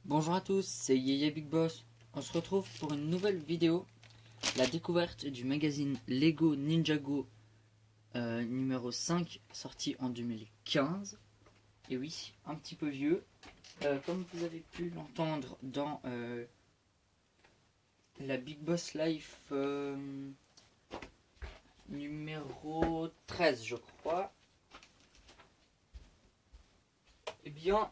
Bonjour à tous, c'est Yaya Big Boss. On se retrouve pour une nouvelle vidéo, la découverte du magazine Lego Ninjago numéro 5, sorti en 2015. Et oui, un petit peu vieux. Comme vous avez pu l'entendre dans la Big Boss Life numéro 13, je crois. Eh bien,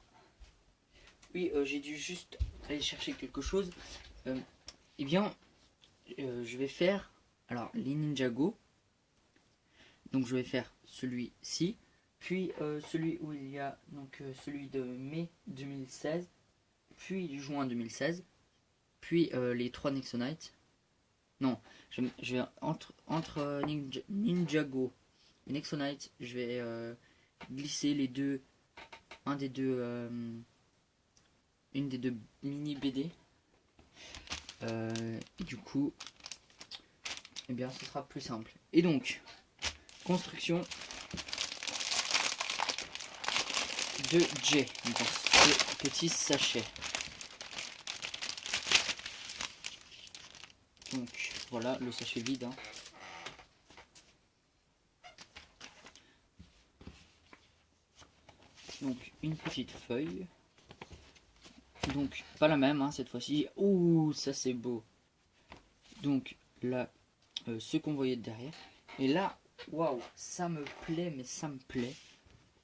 oui, j'ai dû juste aller chercher quelque chose. Eh bien, je vais faire alors les Ninjago. Donc je vais faire celui-ci, puis celui où il y a donc celui de mai 2016, puis juin 2016, puis les 3 Nexonites. Non, je vais entre Ninjago et Nexonite, je vais glisser les deux, un des deux, une des deux mini BD. Et du coup, eh bien, ce sera plus simple. Et donc, construction de J dans ce petit sachet. Donc voilà le sachet vide. Hein. Donc une petite feuille. Donc pas la même hein, cette fois-ci. Ouh, ça c'est beau. Donc là, ce qu'on voyait derrière. Et là, waouh, ça me plaît, mais ça me plaît.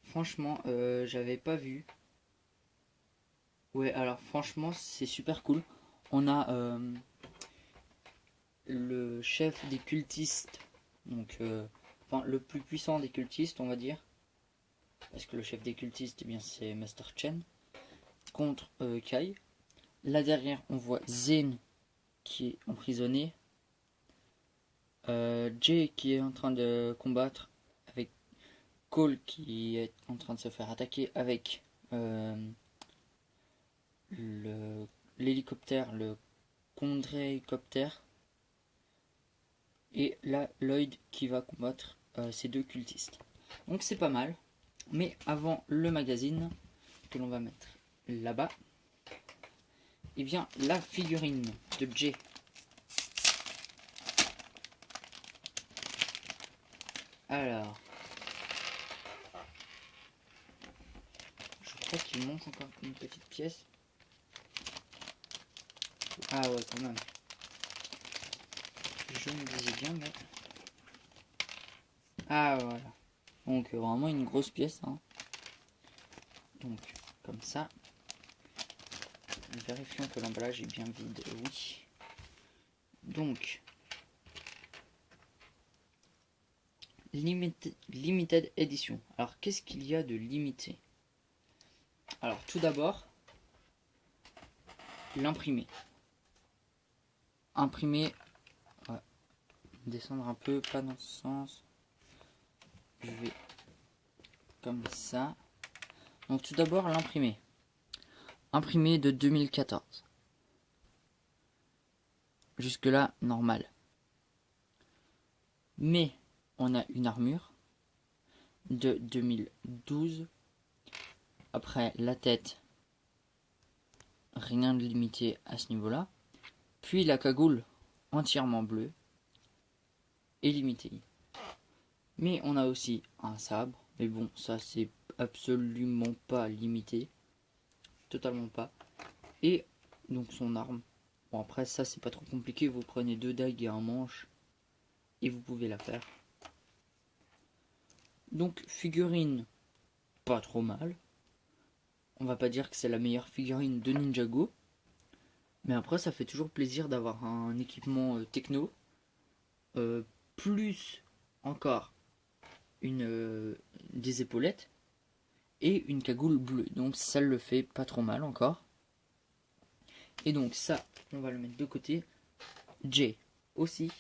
Franchement, j'avais pas vu. Ouais, alors franchement, c'est super cool. On a le chef des cultistes. Donc, enfin, le plus puissant des cultistes, on va dire. Parce que le chef des cultistes, eh bien, c'est Master Chen. Contre Kai. Là derrière, on voit Zen qui est emprisonné. Jay qui est en train de combattre avec Cole qui est en train de se faire attaquer avec l'hélicoptère, le Condreycoptère. Et là, Lloyd qui va combattre ces deux cultistes. Donc c'est pas mal. Mais avant le magazine, que l'on va mettre là-bas, et bien la figurine de Jay. Alors, je crois qu'il manque encore une petite pièce. Ah ouais, quand même. Je me disais bien, mais... Ah voilà. Donc vraiment une grosse pièce. Hein. Donc, comme ça. Vérifions que l'emballage est bien vide. Oui. Donc, limited edition. Alors, qu'est-ce qu'il y a de limité? Alors, tout d'abord, l'imprimé. Imprimé, ouais, descendre un peu, pas dans ce sens. Je vais comme ça. Donc, tout d'abord, l'imprimé. Imprimé de 2014. Jusque-là, normal. Mais, on a une armure de 2012. Après, la tête, rien de limité à ce niveau-là. Puis la cagoule, entièrement bleue, est limitée. Mais on a aussi un sabre. Mais bon, ça c'est absolument pas limité. Totalement pas. Et donc son arme. Bon après ça c'est pas trop compliqué. Vous prenez 2 dagues et un manche. Et vous pouvez la faire. Donc figurine, pas trop mal. On va pas dire que c'est la meilleure figurine de Ninjago. Mais après ça fait toujours plaisir d'avoir un équipement techno. Plus encore des épaulettes et une cagoule bleue. Donc ça le fait pas trop mal encore. Et donc ça, on va le mettre de côté. J aussi.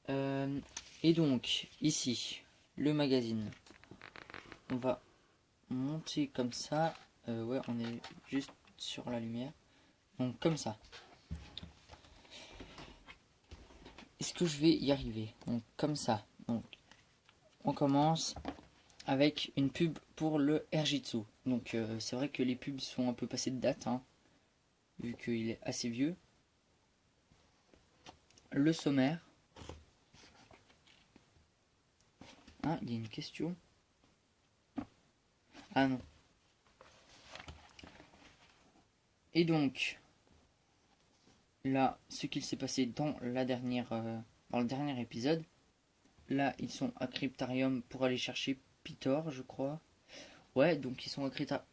Et donc ici, le magazine. On va monter comme ça. Ouais, on est juste sur la lumière. Donc comme ça. Est-ce que je vais y arriver? Donc comme ça. Donc on commence avec une pub pour le Erjitsu. Donc c'est vrai que les pubs sont un peu passées de date, hein, vu qu'il est assez vieux. Le sommaire. Ah, il y a une question. Ah non. Et donc, là, ce qu'il s'est passé dans la dernière, dans le dernier épisode. Là, ils sont à Cryptarium pour aller chercher Pitor, je crois. Ouais, donc ils sont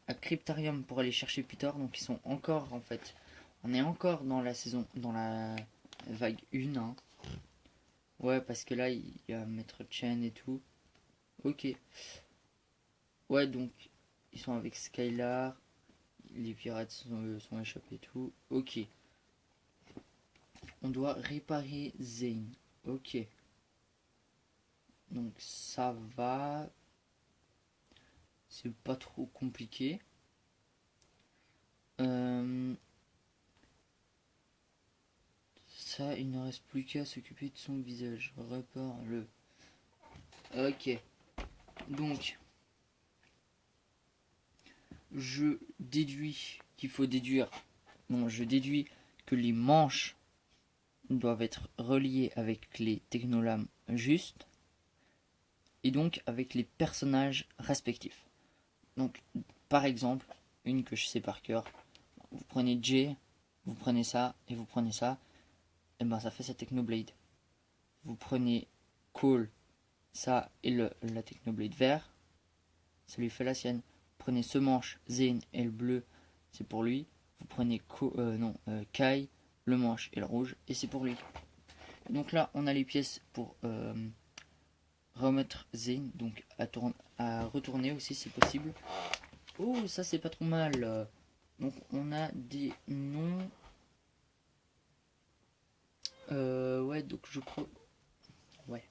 à Cryptarium pour aller chercher Pitor. Donc ils sont encore, en fait. On est encore dans la saison, dans la vague 1. Hein. Ouais, parce que là, il y a Maître Chen et tout. Ok. Ouais, donc ils sont avec Skylar. Les pirates sont échappés et tout. Ok. On doit réparer Zane. Ok. Donc ça va. C'est pas trop compliqué. Ça, il ne reste plus qu'à s'occuper de son visage. Répare-le. Ok. Donc, je déduis qu'il faut déduire. Non, je déduis que les manches doivent être reliées avec les technolames justes. Et donc avec les personnages respectifs. Donc, par exemple, une que je sais par cœur. Vous prenez J, vous prenez ça et vous prenez ça. Et ben ça fait sa Technoblade. Vous prenez Cole, ça et la Technoblade vert, ça lui fait la sienne. Vous prenez ce manche, Zane et le bleu, c'est pour lui. Vous prenez Kai, le manche et le rouge, et c'est pour lui. Donc là, on a les pièces pour remettre Zane, donc à retourner aussi, c'est possible. Oh, ça c'est pas trop mal. Donc on a des noms. Ouais, donc je crois. Ouais.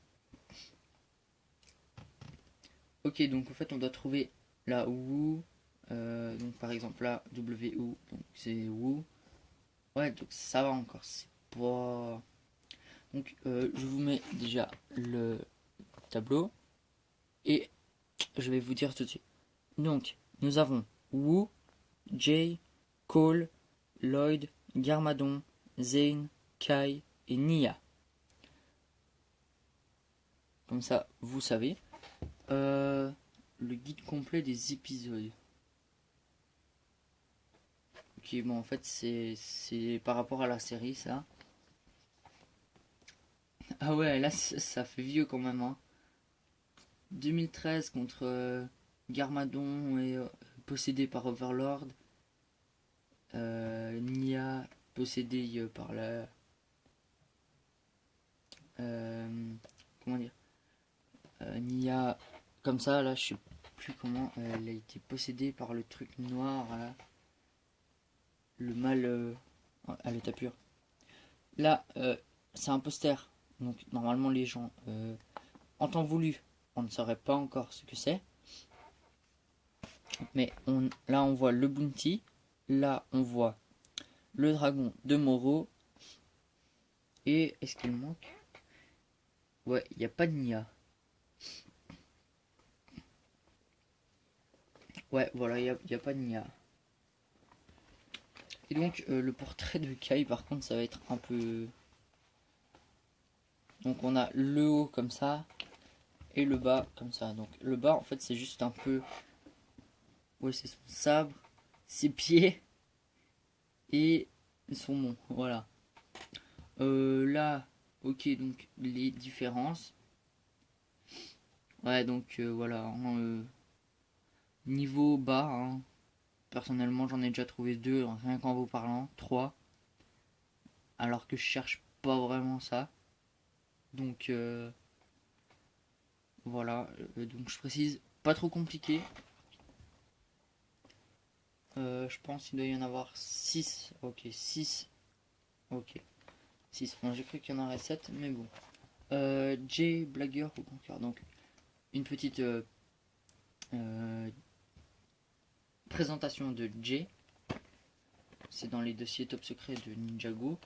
Ok, donc en fait on doit trouver la Wu. Donc par exemple là, WU, donc c'est Wu. Ouais, donc ça va encore, c'est pas. Donc je vous mets déjà le tableau et je vais vous dire tout de suite. Donc nous avons Wu, Jay, Cole, Lloyd, Garmadon, Zane, Kai et Nia. Comme ça, vous savez. Le guide complet des épisodes. Ok, bon, en fait, c'est par rapport à la série, ça. Ah ouais, là, ça fait vieux quand même. Hein. 2013 contre Garmadon et possédé par Overlord. Nia possédé par la. Comment dire Nia, comme ça, là, je sais plus comment. Elle a été possédée par le truc noir, là. Le mal à l'état pur. Là, c'est un poster. Donc, normalement, les gens, en temps voulu, on ne saurait pas encore ce que c'est. Mais là, on voit le bounty. Là, on voit le dragon de Moro. Et est-ce qu'il manque? Ouais, il n'y a pas de Nia. Ouais, voilà, il n'y a pas de Nia. Et donc, le portrait de Kai, par contre, ça va être un peu. Donc, on a le haut comme ça. Et le bas comme ça. Donc, le bas, en fait, c'est juste un peu. Ouais, c'est son sabre, ses pieds et son nom. Voilà. Là, ok, donc les différences. Ouais, donc voilà. Niveau bas, hein. Personnellement, j'en ai déjà trouvé deux, rien qu'en vous parlant. Trois. Alors que je cherche pas vraiment ça. Donc voilà. Donc je précise, pas trop compliqué. Je pense qu'il doit y en avoir 6. Ok, 6. Ok. 6. Bon, j'ai cru qu'il y en aurait 7, mais bon. J, blagueur ou conqueur. Donc, une petite présentation de J. C'est dans les dossiers top secrets de Ninjago.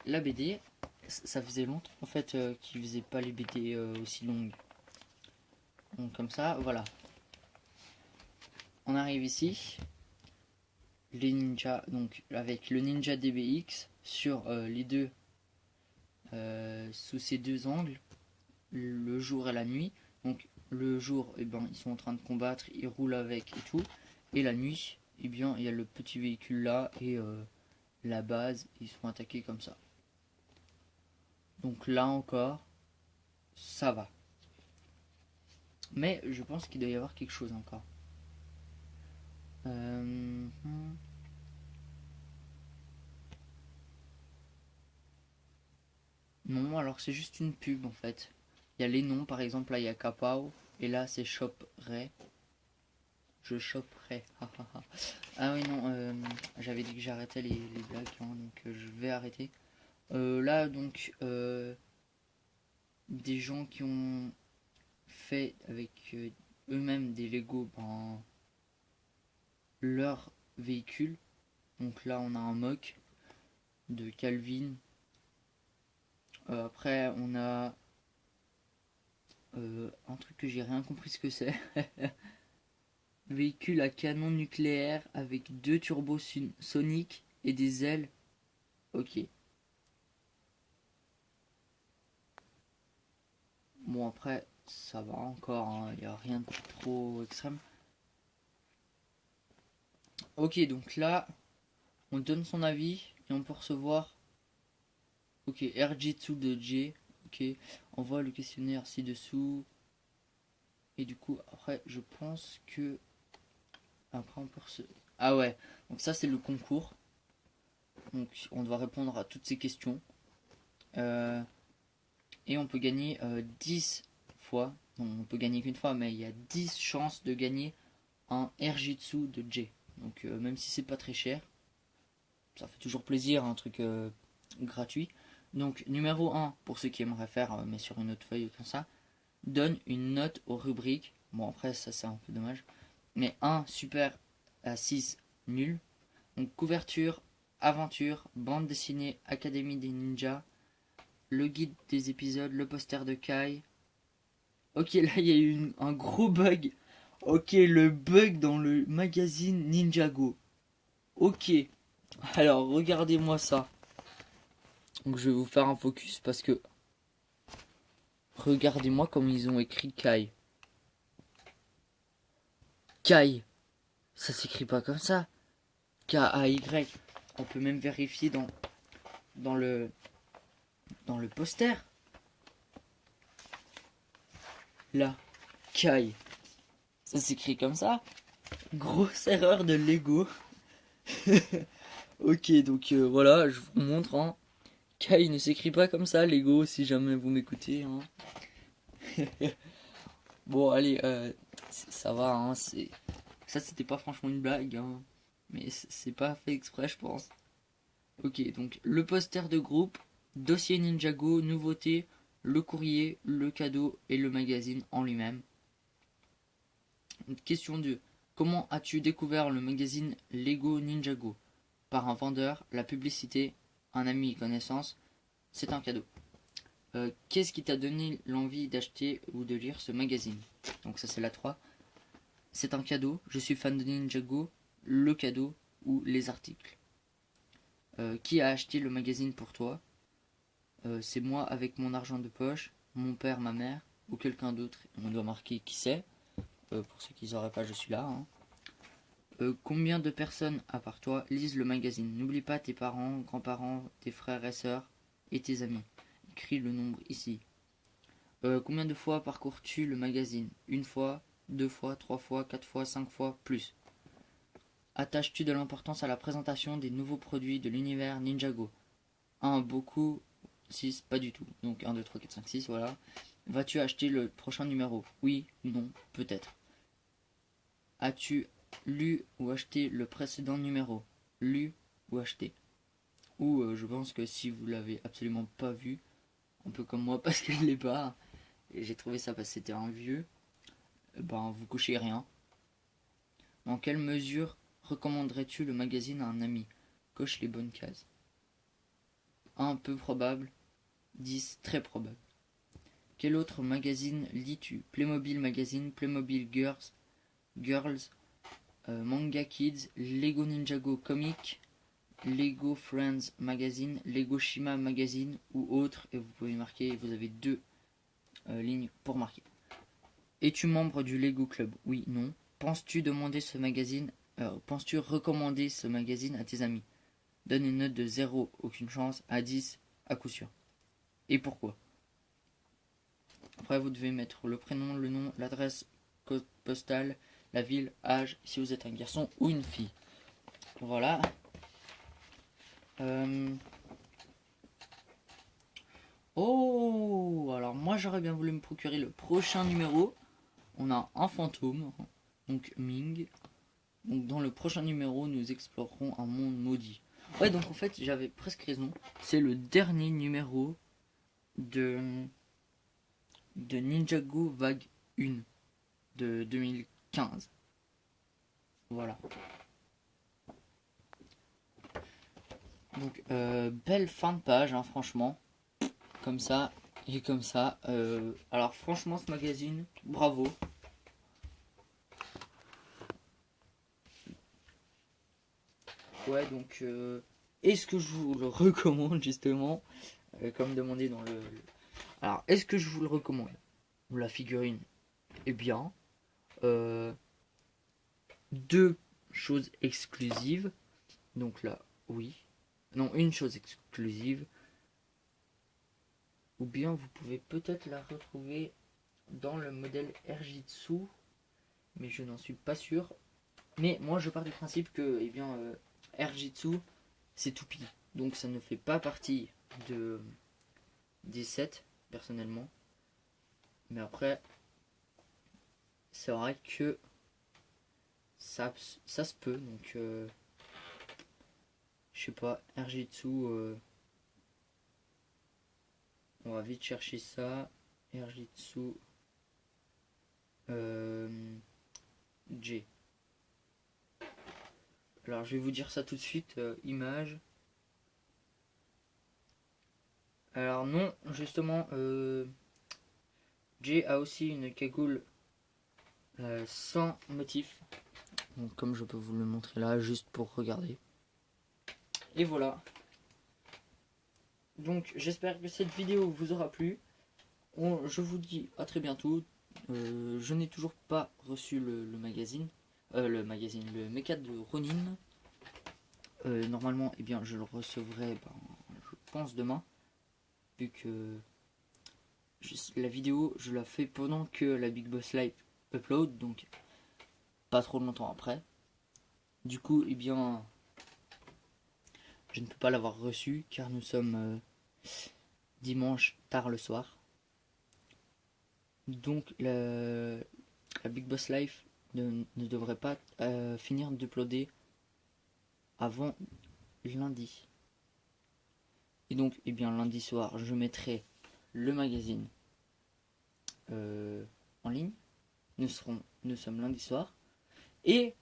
La BD, ça faisait longtemps en fait qu'il faisait pas les BD aussi longues. Donc comme ça, voilà. On arrive ici. Les ninjas, donc avec le Ninja DBX sur les deux, sous ces deux angles, le jour et la nuit. Donc le jour, eh ben, ils sont en train de combattre, ils roulent avec et tout. Et la nuit, eh bien, il y a le petit véhicule là et la base, ils sont attaqués comme ça. Donc là encore, ça va. Mais je pense qu'il doit y avoir quelque chose encore. Non, alors c'est juste une pub en fait. Il y a les noms, par exemple, là il y a Kapao, et là c'est Shopray. Je choperai. Ah oui, non, j'avais dit que j'arrêtais les blagues, hein, donc je vais arrêter. Là, donc, des gens qui ont fait avec eux-mêmes des Lego, ben, leur véhicule. Donc là, on a un mock de Calvin. Après, on a un truc que j'ai rien compris ce que c'est. Véhicule à canon nucléaire avec deux turbos soniques et des ailes. Ok. Bon, après, ça va encore, il n'y a rien de trop extrême. Ok, donc là, on donne son avis et on peut recevoir. Ok, Rjitsu de J. Ok, envoie le questionnaire ci-dessous. Et du coup, après, je pense que. Après, on peut recevoir. Ah ouais, donc ça, c'est le concours. Donc, on doit répondre à toutes ces questions. Et on peut gagner 10 fois. Non, on peut gagner qu'une fois, mais il y a 10 chances de gagner un Rjitsu de J. Donc, même si c'est pas très cher, ça fait toujours plaisir, un truc gratuit. Donc, numéro 1, pour ceux qui aimeraient faire, mais sur une autre feuille comme ça, donne une note aux rubriques. Bon, après, ça c'est un peu dommage. Mais 1, super, à 6, nul. Donc, couverture, aventure, bande dessinée, Académie des ninjas, le guide des épisodes, le poster de Kai. Ok, là, il y a eu un gros bug. Ok, le bug dans le magazine Ninjago. Ok, alors regardez-moi ça. Donc je vais vous faire un focus parce que regardez-moi comme ils ont écrit Kai. Kai, ça s'écrit pas comme ça. K-A-Y. On peut même vérifier dans le dans le poster. Là, Kai. Ça s'écrit comme ça. Grosse erreur de Lego. Ok, donc voilà, je vous montre. Hein. Kai ne s'écrit pas comme ça, Lego, si jamais vous m'écoutez. Hein. Bon, allez, ça va. Hein, ça, c'était pas franchement une blague. Hein. Mais c'est pas fait exprès, je pense. Ok, donc le poster de groupe, dossier Ninjago, nouveauté, le courrier, le cadeau et le magazine en lui-même. Question 2. Comment as-tu découvert le magazine Lego Ninjago? Par un vendeur, la publicité, un ami, connaissance, c'est un cadeau. Qu'est-ce qui t'a donné l'envie d'acheter ou de lire ce magazine? Donc ça c'est la 3. C'est un cadeau, je suis fan de Ninjago, le cadeau ou les articles. Qui a acheté le magazine pour toi? C'est moi avec mon argent de poche, mon père, ma mère ou quelqu'un d'autre. On doit marquer qui c'est. Pour ceux qui n'auraient pas, je suis là. Hein. Combien de personnes, à part toi, lisent le magazine? N'oublie pas tes parents, grands-parents, tes frères et sœurs et tes amis. Écris le nombre ici. Combien de fois parcours-tu le magazine? Une fois, deux fois, trois fois, quatre fois, cinq fois, plus. Attaches-tu de l'importance à la présentation des nouveaux produits de l'univers Ninjago? 1, beaucoup. 6, pas du tout. Donc 1, 2, 3, 4, 5, 6, voilà. Vas-tu acheter le prochain numéro? Oui, non, peut-être. As-tu lu ou acheté le précédent numéro? Lu ou acheté? Ou je pense que si vous l'avez absolument pas vu, un peu comme moi parce que je l'ai pas, et j'ai trouvé ça parce que c'était un vieux, ben vous cochez rien. Dans quelle mesure recommanderais-tu le magazine à un ami? Coche les bonnes cases. 1, peu probable. 10, très probable. Quel autre magazine lis-tu? Playmobil Magazine, Playmobil Girls, Manga Kids, Lego Ninjago Comic, Lego Friends Magazine, Lego Shima Magazine ou autre. Et vous pouvez marquer, vous avez deux lignes pour marquer. Es-tu membre du Lego Club? Oui, non. Penses-tu recommander ce magazine à tes amis? Donne une note de 0, aucune chance, à 10, à coup sûr. Et pourquoi? Après, vous devez mettre le prénom, le nom, l'adresse, code postal, la ville, âge, si vous êtes un garçon ou une fille. Voilà. Oh, alors moi j'aurais bien voulu me procurer le prochain numéro. On a un fantôme, donc Ming. Donc dans le prochain numéro, nous explorerons un monde maudit. Ouais, donc en fait, j'avais presque raison. C'est le dernier numéro de Ninjago Vague 1 de 2015. Voilà. Donc, belle fin de page, hein, franchement. Comme ça et comme ça. Alors, franchement, ce magazine, bravo. Ouais, donc, est-ce que je vous le recommande, justement, comme demandé dans le... Alors, est-ce que je vous le recommande? La figurine est bien. Deux choses exclusives. Donc là, oui. Non, une chose exclusive. Ou bien vous pouvez peut-être la retrouver dans le modèle Erjitsu. Mais je n'en suis pas sûr. Mais moi je pars du principe que Erjitsu c'est Toupie. Donc ça ne fait pas partie des sets personnellement. Mais après, c'est vrai que ça se peut. Donc je sais pas, Erjitsu, on va vite chercher ça. Erjitsu J. Alors je vais vous dire ça tout de suite, image. Alors non, justement, J a aussi une cagoule sans motif. Donc, comme je peux vous le montrer là, juste pour regarder. Et voilà. Donc j'espère que cette vidéo vous aura plu. Je vous dis à très bientôt. Je n'ai toujours pas reçu le magazine. Le mecha de Ronin. Normalement, eh bien, je le recevrai, je pense demain. Vu que la vidéo, je la fais pendant que la Big Boss Live upload. Donc, pas trop longtemps après. Du coup, eh bien, je ne peux pas l'avoir reçu car nous sommes dimanche tard le soir. Donc la Big Boss Life ne devrait pas finir d'uploader avant lundi. Et donc, eh bien, lundi soir, je mettrai le magazine en ligne. Nous sommes lundi soir. Et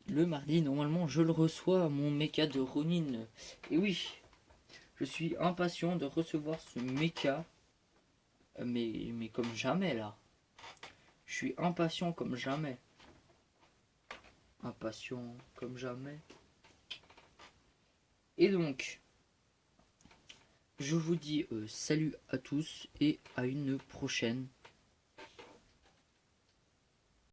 le mardi, normalement, je le reçois, mon mecha de Ronin. Et oui, je suis impatient de recevoir ce mecha. Mais comme jamais, là. Je suis impatient comme jamais. Impatient comme jamais. Et donc, je vous dis salut à tous et à une prochaine.